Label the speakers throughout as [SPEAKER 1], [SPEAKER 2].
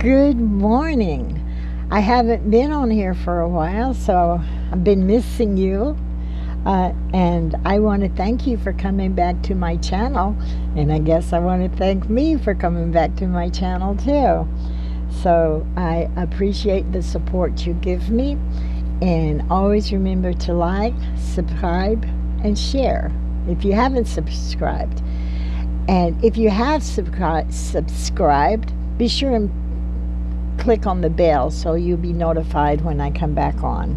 [SPEAKER 1] Good morning. I haven't been on here for a while, so I've been missing you. And I want to thank you for coming back to my channel. And I guess I want to thank me for coming back to my channel too. So I appreciate the support you give me. And always remember to like, subscribe, and share if you haven't subscribed. And if you have subscribed, be sure and click on the bell so you'll be notified when I come back on.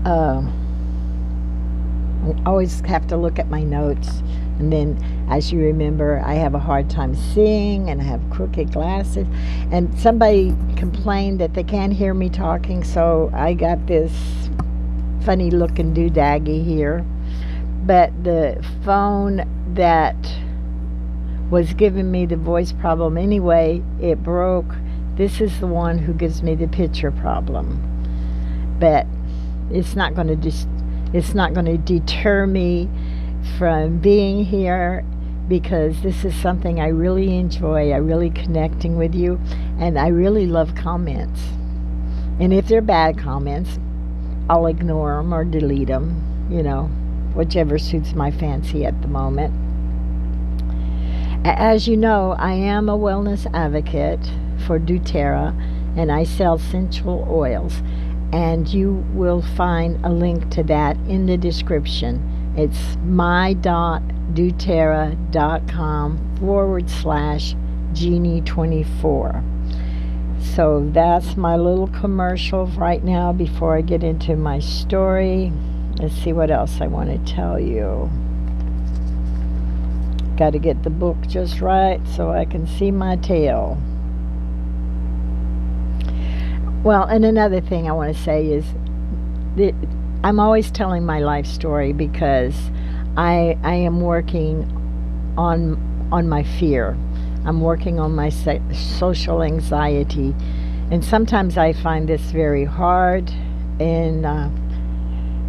[SPEAKER 1] I always have to look at my notes, and then as you remember, I have a hard time seeing and I have crooked glasses, and somebody complained that they can't hear me talking, so I got this funny looking doodaggy here. But the phone that was giving me the voice problem anyway, it broke. This is the one who gives me the picture problem, but it's not going to deter me from being here, because this is something I really enjoy. I really connecting with you, and I really love comments. And if they're bad comments, I'll ignore them or delete them, you know, whichever suits my fancy at the moment. As you know, I am a wellness advocate for doTERRA, and I sell essential oils, and you will find a link to that in the description. It's my.doterra.com/Jeannie24. So that's my little commercial right now before I get into my story. Let's see what else I want to tell you. Got to get the book just right so I can see my tail. Well, and another thing I want to say is that I'm always telling my life story because I am working on my fear. I'm working on my social anxiety, and sometimes I find this very hard. And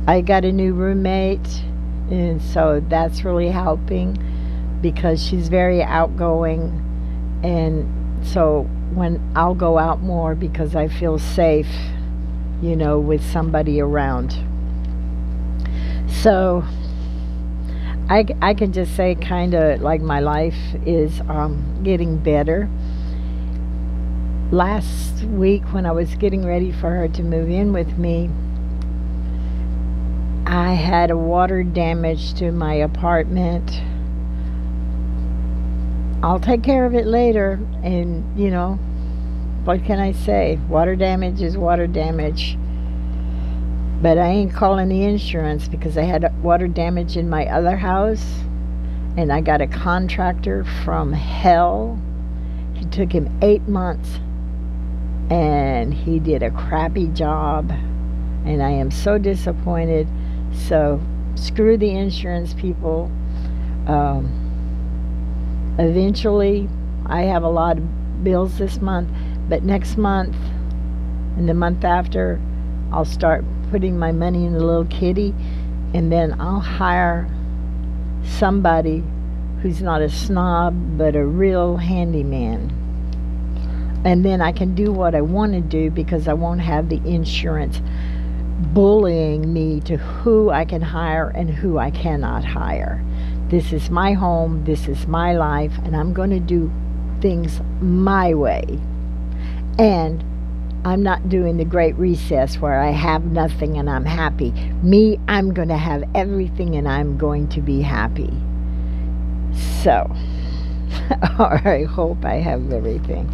[SPEAKER 1] I got a new roommate, and so that's really helping, because she's very outgoing, and so when I'll go out more because I feel safe, you know, with somebody around. So I can just say kind of like my life is getting better. Last week when I was getting ready for her to move in with me, I had a water damage to my apartment. I'll take care of it later, and you know, what can I say? Water damage is water damage. But I ain't calling the insurance, because I had water damage in my other house, and I got a contractor from hell. It took him 8 months, and he did a crappy job, and I am so disappointed. So screw the insurance people. Eventually, I have a lot of bills this month, but next month and the month after, I'll start putting my money in the little kitty, and then I'll hire somebody who's not a snob but a real handyman, and then I can do what I want to do, because I won't have the insurance bullying me to who I can hire and who I cannot hire. This is my home, this is my life, and I'm going to do things my way. And I'm not doing the great recess where I have nothing and I'm happy. Me, I'm going to have everything and I'm going to be happy. So, or I hope I have everything.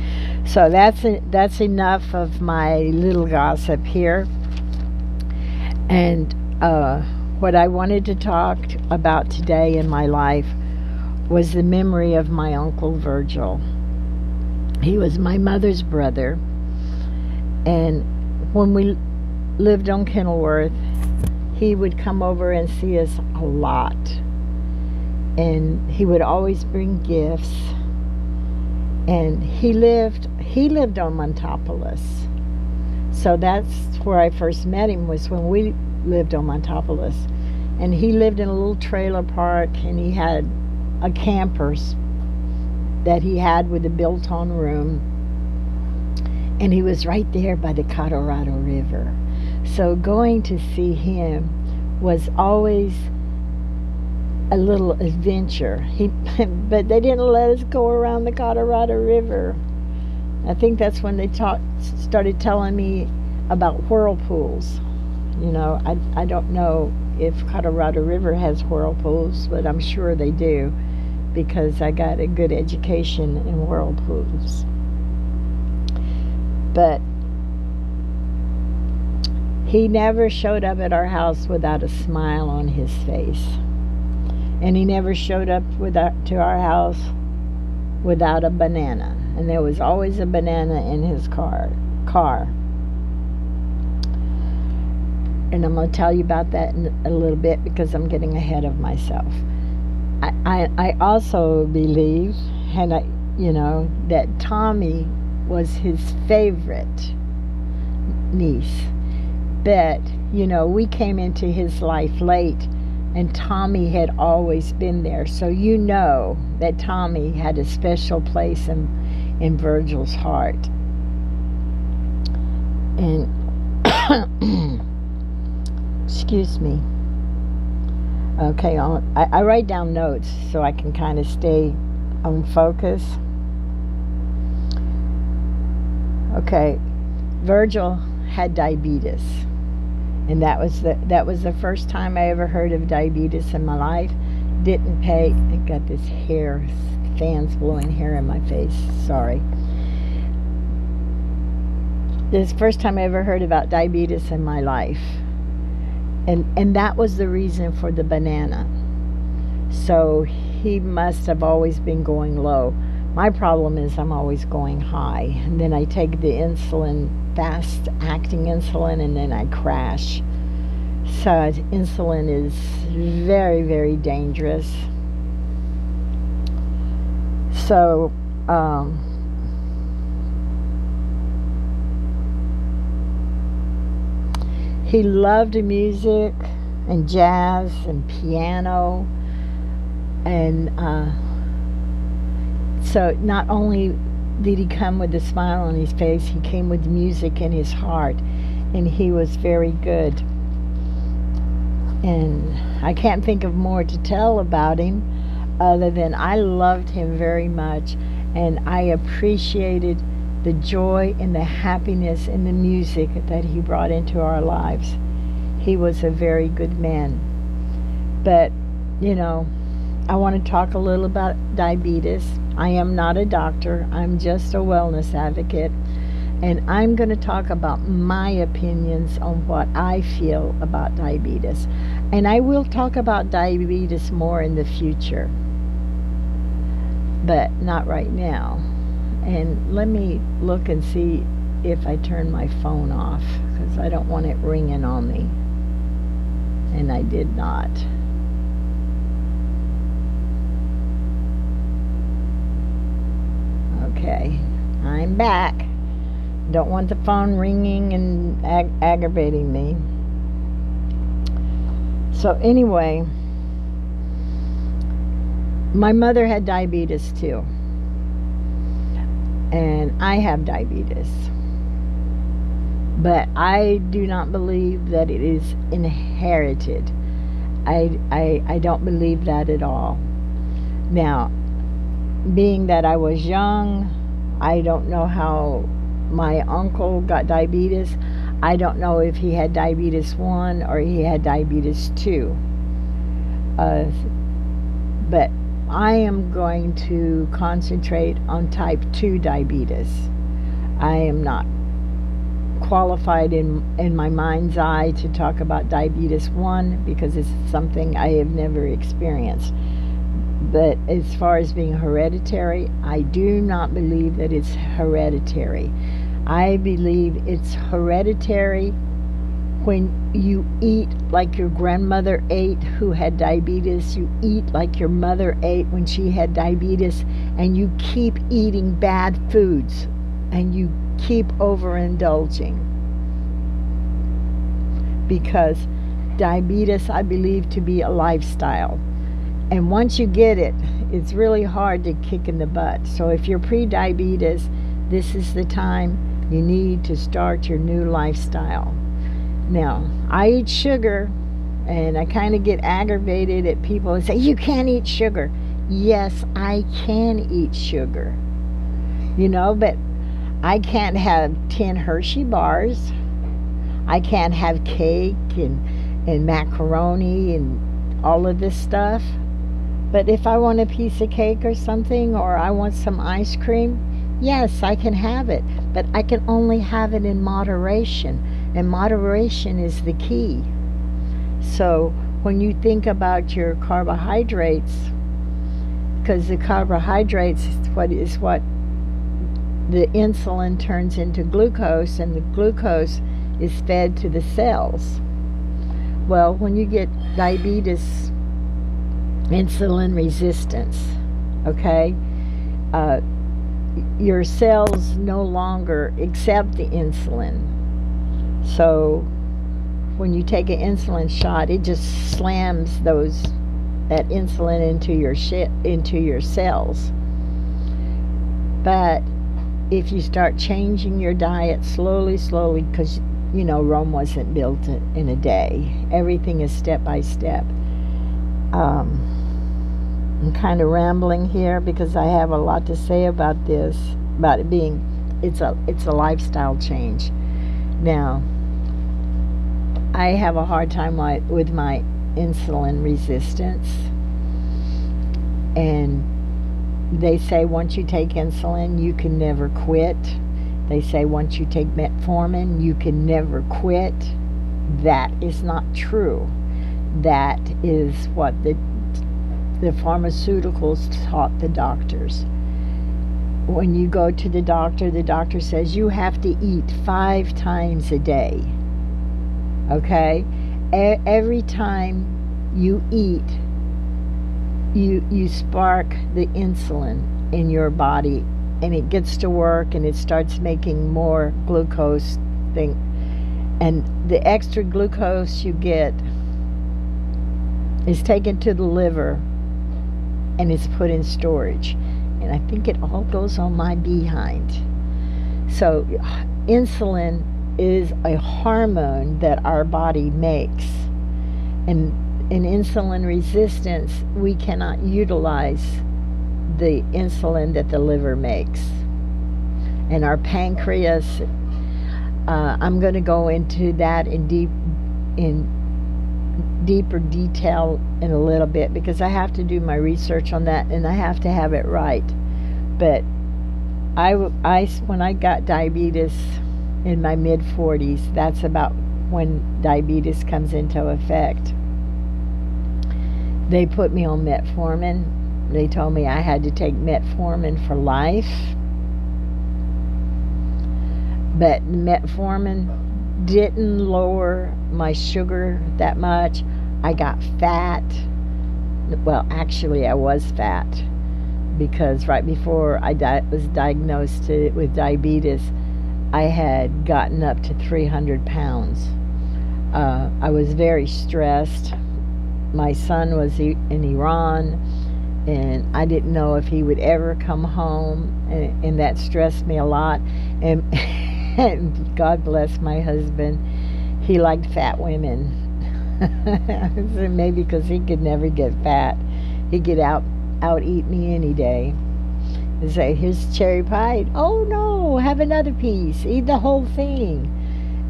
[SPEAKER 1] So that's enough of my little gossip here. And what I wanted to talk about today in my life was the memory of my Uncle Virgil. He was my mother's brother, and when we lived on Kenilworth, he would come over and see us a lot, and he would always bring gifts. And he lived on Montopolis, so that's where I first met him, was when we lived on Montopolis. And he lived in a little trailer park, and he had a camper that he had with a built-on room. And he was right there by the Colorado River. So going to see him was always a little adventure. But they didn't let us go around the Colorado River. I think that's when they started telling me about whirlpools. You know, I don't know if Colorado River has whirlpools, but I'm sure they do, because I got a good education in whirlpools. But he never showed up at our house without a smile on his face. And he never showed up to our house without a banana. And there was always a banana in his car. And I'm going to tell you about that in a little bit, because I'm getting ahead of myself. I also believe, and that Tommy was his favorite niece. But, we came into his life late, and Tommy had always been there. So that Tommy had a special place in Virgil's heart. And excuse me. Okay, I write down notes so I can kind of stay on focus. Okay, Virgil had diabetes, and that was the first time I ever heard of diabetes in my life. Didn't pay. I got this fans blowing hair in my face. Sorry. This is the first time I ever heard about diabetes in my life. And that was the reason for the banana. So he must have always been going low. My problem is I'm always going high. And then I take the insulin, fast-acting insulin, and then I crash. So insulin is very, very dangerous. So, he loved music and jazz and piano. And so not only did he come with a smile on his face, he came with music in his heart. And he was very good. And I can't think of more to tell about him other than I loved him very much. And I appreciated the joy and the happiness and the music that he brought into our lives. He was a very good man. But, I want to talk a little about diabetes. I am not a doctor. I'm just a wellness advocate. And I'm going to talk about my opinions on what I feel about diabetes. And I will talk about diabetes more in the future, but not right now. And let me look and see if I turn my phone off, because I don't want it ringing on me. And I did not. Okay, I'm back. Don't want the phone ringing and aggravating me. So anyway, my mother had diabetes too. And I have diabetes. But I do not believe that it is inherited. I don't believe that at all. Now, being that I was young, I don't know how my uncle got diabetes. I don't know if he had diabetes 1 or he had diabetes 2. But I am going to concentrate on type 2 diabetes. I am not qualified in my mind's eye to talk about diabetes 1 because it's something I have never experienced. But as far as being hereditary, I do not believe that it's hereditary. I believe it's hereditary when you eat like your grandmother ate who had diabetes. You eat like your mother ate when she had diabetes, and you keep eating bad foods and you keep overindulging. Because diabetes, I believe to be a lifestyle. And once you get it, it's really hard to kick in the butt. So if you're pre-diabetes, this is the time You need to start your new lifestyle. Now, I eat sugar, and I kind of get aggravated at people who say, you can't eat sugar. Yes, I can eat sugar. But I can't have 10 Hershey bars. I can't have cake and macaroni and all of this stuff. But if I want a piece of cake or something, or I want some ice cream, yes, I can have it. But I can only have it in moderation. And moderation is the key. So when you think about your carbohydrates, because the carbohydrates is what the insulin turns into glucose, and the glucose is fed to the cells. Well, when you get diabetes, insulin resistance, okay, your cells no longer accept the insulin. So when you take an insulin shot, it just slams that insulin into your cells. But if you start changing your diet slowly, because Rome wasn't built in a day. Everything is step by step. I'm kind of rambling here because I have a lot to say about this, about it being, it's a lifestyle change. Now, I have a hard time with my insulin resistance, and they say once you take insulin, you can never quit. They say once you take metformin, you can never quit. That is not true. That is what the pharmaceuticals taught the doctors. When you go to the doctor says you have to eat 5 times a day. Okay? Every time you eat, you spark the insulin in your body, and it gets to work, and it starts making more glucose thing. And the extra glucose you get is taken to the liver, and it's put in storage. And I think it all goes on my behind. So insulin is a hormone that our body makes. And in insulin resistance, we cannot utilize the insulin that the liver makes. And our pancreas, I'm going to go into that in deeper detail in a little bit, because I have to do my research on that, and I have to have it right. But when I got diabetes in my mid-40s, that's about when diabetes comes into effect. They put me on metformin. They told me I had to take metformin for life. But metformin didn't lower my sugar that much. I got fat. Well, actually, I was fat, because right before I was diagnosed with diabetes, I had gotten up to 300 pounds. I was very stressed. My son was in Iran, and I didn't know if he would ever come home, and that stressed me a lot. And, and God bless my husband, he liked fat women. Maybe because he could never get fat. He could out eat me any day. And say, here's cherry pie. Oh no, have another piece. Eat the whole thing.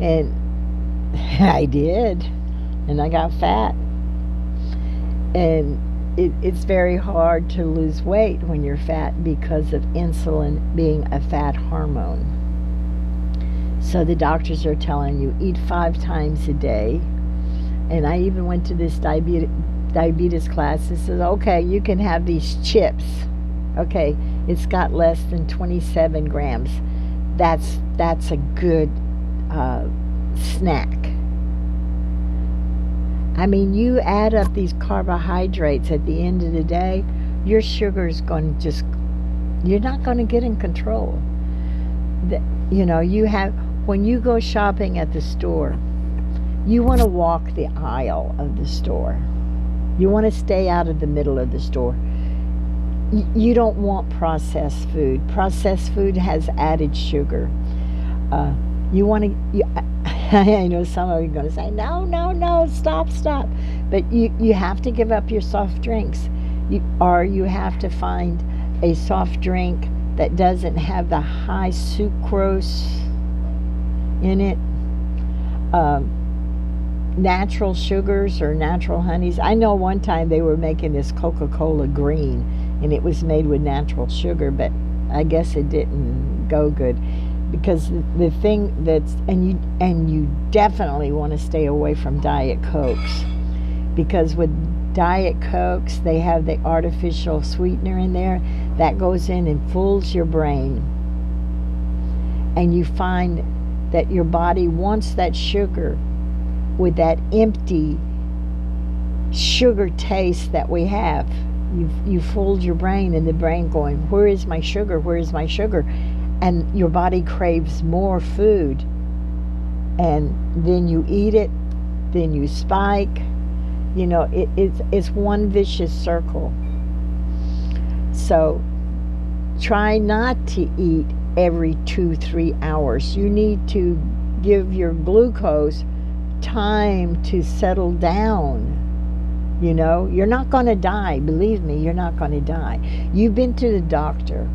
[SPEAKER 1] And I did. And I got fat. And it's very hard to lose weight when you're fat because of insulin being a fat hormone. So the doctors are telling you, eat 5 times a day. And I even went to this diabetes class. It says, okay, you can have these chips. Okay, it's got less than 27 grams. That's a good snack. I mean, you add up these carbohydrates at the end of the day, your sugar is going to you're not going to get in control. When you go shopping at the store, you want to walk the aisle of the store. You want to stay out of the middle of the store. You don't want processed food. Processed food has added sugar. You want to, I know some of you are going to say, no, no, no, stop, stop. But you have to give up your soft drinks. Or you have to find a soft drink that doesn't have the high sucrose in it. Natural sugars or natural honeys. I know one time they were making this Coca-Cola green, and it was made with natural sugar, but I guess it didn't go good, because the thing that's, and you definitely want to stay away from Diet Cokes, because with Diet Cokes they have the artificial sweetener in there that goes in and fools your brain, and you find that your body wants that sugar with that empty sugar taste that we have. You fooled your brain, and the brain going, where is my sugar, where is my sugar? And your body craves more food, and then you eat it, then you spike. You know, it's one vicious circle. So try not to eat every 2-3 hours. You need to give your glucose time to settle down. You know, you're not going to die. Believe me, you're not going to die. You've been to the doctor,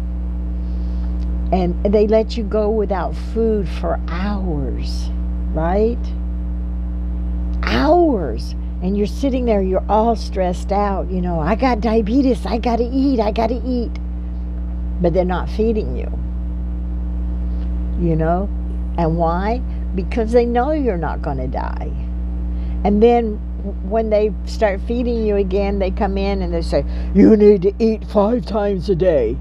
[SPEAKER 1] and they let you go without food for hours, right? Hours. And you're sitting there, you're all stressed out. You know, I got diabetes, I got to eat, I got to eat. But they're not feeding you. You know? And why? Because they know you're not going to die. And then when they start feeding you again, they come in and they say, you need to eat 5 times a day.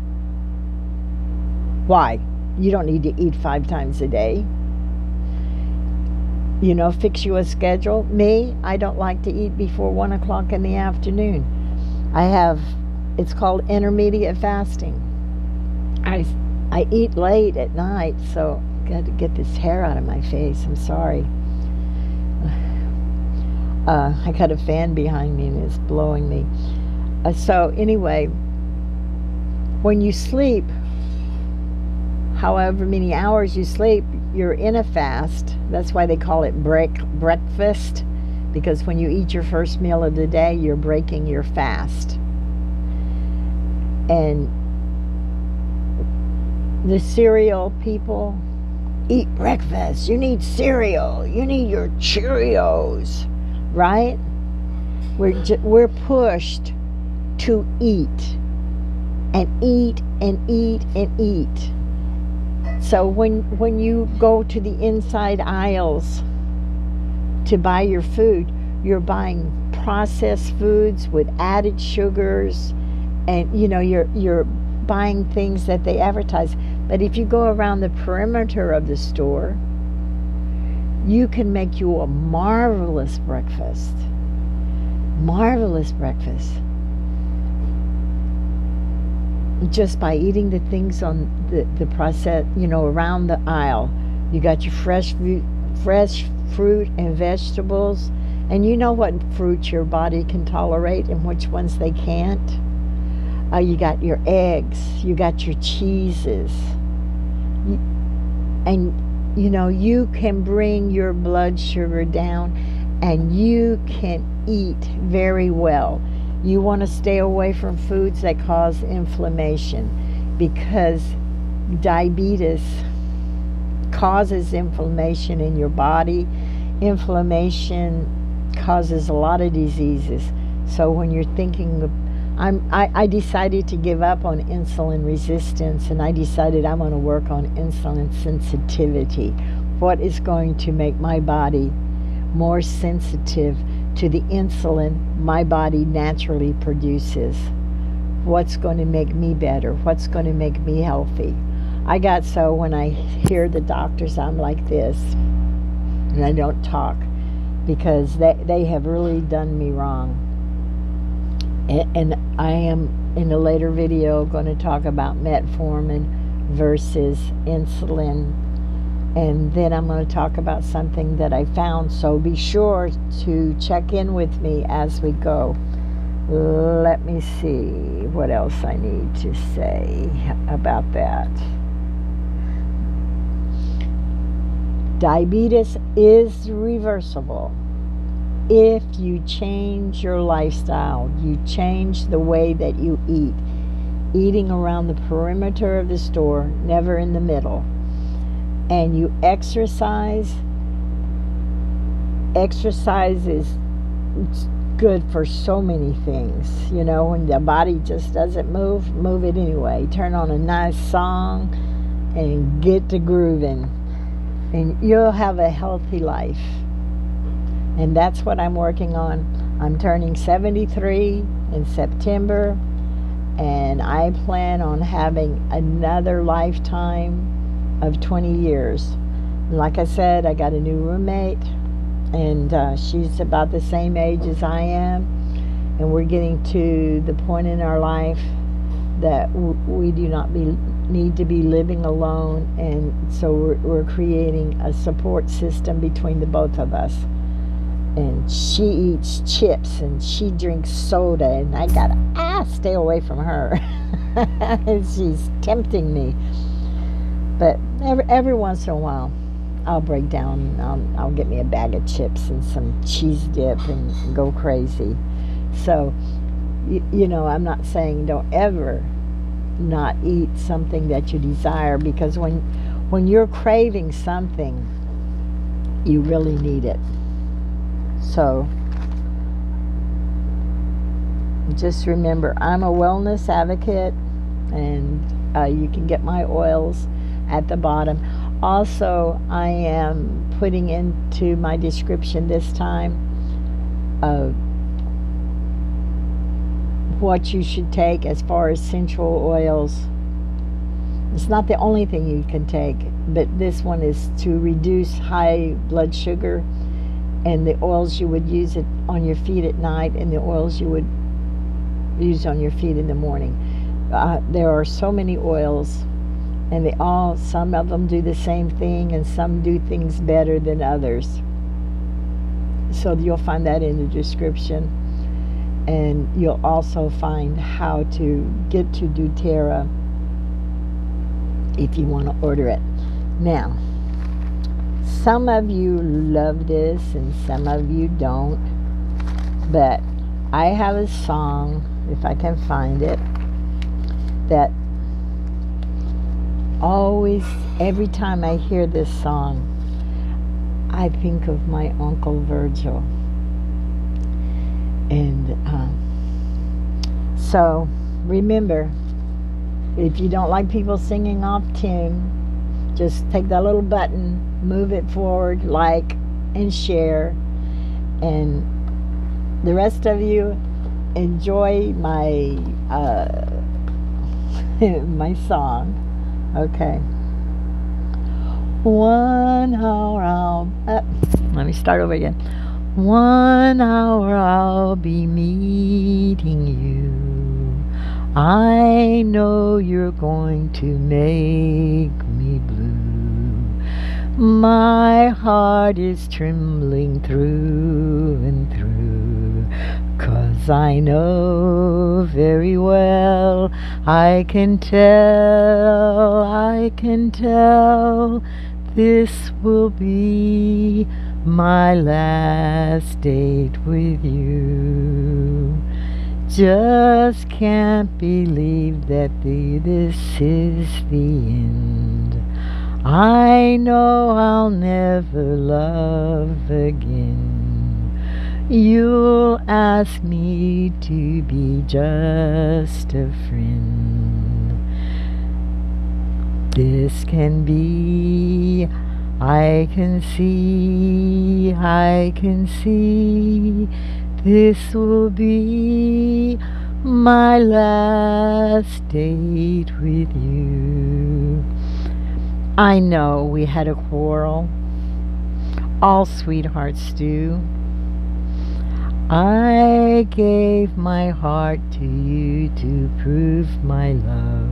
[SPEAKER 1] Why? You don't need to eat 5 times a day. You know, fix you a schedule. Me, I don't like to eat before 1 o'clock in the afternoon. It's called intermediate fasting. I eat late at night, so I got to get this hair out of my face. I'm sorry. I got a fan behind me and it's blowing me. So anyway, when you sleep, however many hours you sleep, you're in a fast. That's why they call it breakfast, because when you eat your first meal of the day, you're breaking your fast. And the cereal people, eat breakfast, you need cereal, you need your Cheerios, right? We're pushed to eat and eat and eat and eat. So when you go to the inside aisles to buy your food, you're buying processed foods with added sugars, and you know, you're buying things that they advertise. But if you go around the perimeter of the store, you can make you a marvelous breakfast. Marvelous breakfast. Just by eating the things on the process, you know, around the aisle. You got your fresh fruit and vegetables, and you know what fruits your body can tolerate and which ones they can't. You got your eggs, you got your cheeses, and you know, you can bring your blood sugar down, and you can eat very well. You want to stay away from foods that cause inflammation, because diabetes causes inflammation in your body. Inflammation causes a lot of diseases. So when you're thinking of, I decided to give up on insulin resistance, and I decided I'm going to work on insulin sensitivity. What is going to make my body more sensitive to the insulin my body naturally produces? What's going to make me better? What's going to make me healthy? I got so when I hear the doctors, I'm like this, and I don't talk, because they have really done me wrong. And I am, in a later video, going to talk about metformin versus insulin. And then I'm going to talk about something that I found. So be sure to check in with me as we go. Let me see what else I need to say about that. Diabetes is reversible if you change your lifestyle, you change the way that you eat. Eating around the perimeter of the store, never in the middle. And you exercise. Exercise is good for so many things. You know, when the body just doesn't move it anyway. Turn on a nice song and get to grooving. And you'll have a healthy life. And that's what I'm working on. I'm turning 73 in September. And I plan on having another lifetime of 20 years. And like I said, I got a new roommate, and she's about the same age as I am, and we're getting to the point in our life that we do not need to be living alone, and so we're creating a support system between the both of us. And she eats chips and she drinks soda, and I gotta stay away from her. She's tempting me. But every once in a while I'll break down, and I'll get me a bag of chips and some cheese dip and go crazy. So you know, I'm not saying don't ever not eat something that you desire, because when you're craving something, you really need it. So just remember, I'm a wellness advocate, and you can get my oils at the bottom. Also, I am putting into my description this time what you should take as far as essential oils. It's not the only thing you can take, but this one is to reduce high blood sugar, and the oils you would use it on your feet at night, and the oils you would use on your feet in the morning. There are so many oils, and some of them do the same thing, and some do things better than others. So you'll find that in the description, and you'll also find how to get to doTERRA if you want to order it. Now, some of you love this and some of you don't, but I have a song, if I can find it, that always, every time I hear this song, I think of my Uncle Virgil. And so remember, if you don't like people singing off tune, just take that little button, move it forward, like and share, and the rest of you enjoy my my song. Okay. 1 hour let me start over again. 1 hour I'll be meeting you. I know you're going to make me blue. My heart is trembling through and through, 'cause I know very well, I can tell this will be my last date with you. Just can't believe that this is the end. I know I'll never love again. You'll ask me to be just a friend. This can be, I can see, this will be my last date with you. I know we had a quarrel. All sweethearts do. I gave my heart to you to prove my love,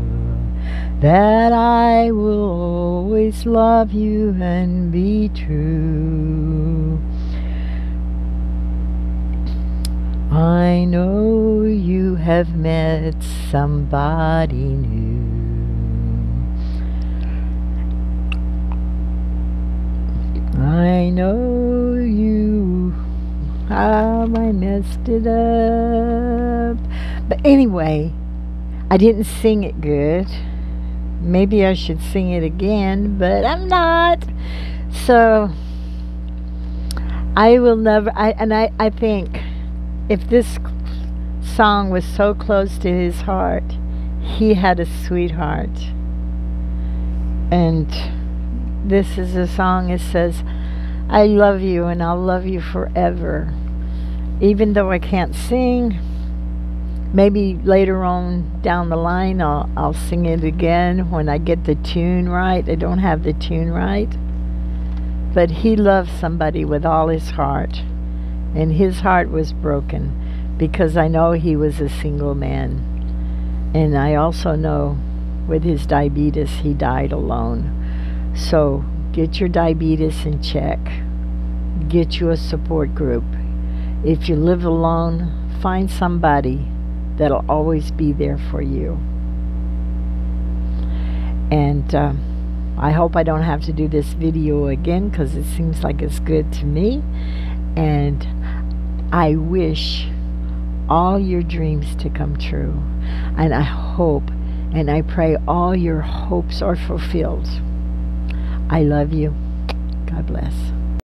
[SPEAKER 1] that I will always love you and be true. I know you have met somebody new. I messed it up. But anyway, I didn't sing it good. Maybe I should sing it again, but I'm not. So I will never. I think if this song was so close to his heart, he had a sweetheart. And this is a song. It says, "I love you, and I'll love you forever." Even though I can't sing, maybe later on down the line I'll sing it again when I get the tune right. I don't have the tune right. But he loved somebody with all his heart, and his heart was broken because I know he was a single man. And I also know with his diabetes he died alone. So get your diabetes in check. Get you a support group. If you live alone, find somebody that'll always be there for you. And I hope I don't have to do this video again, because it seems like it's good to me. And I wish all your dreams to come true. And I hope and I pray all your hopes are fulfilled. I love you. God bless.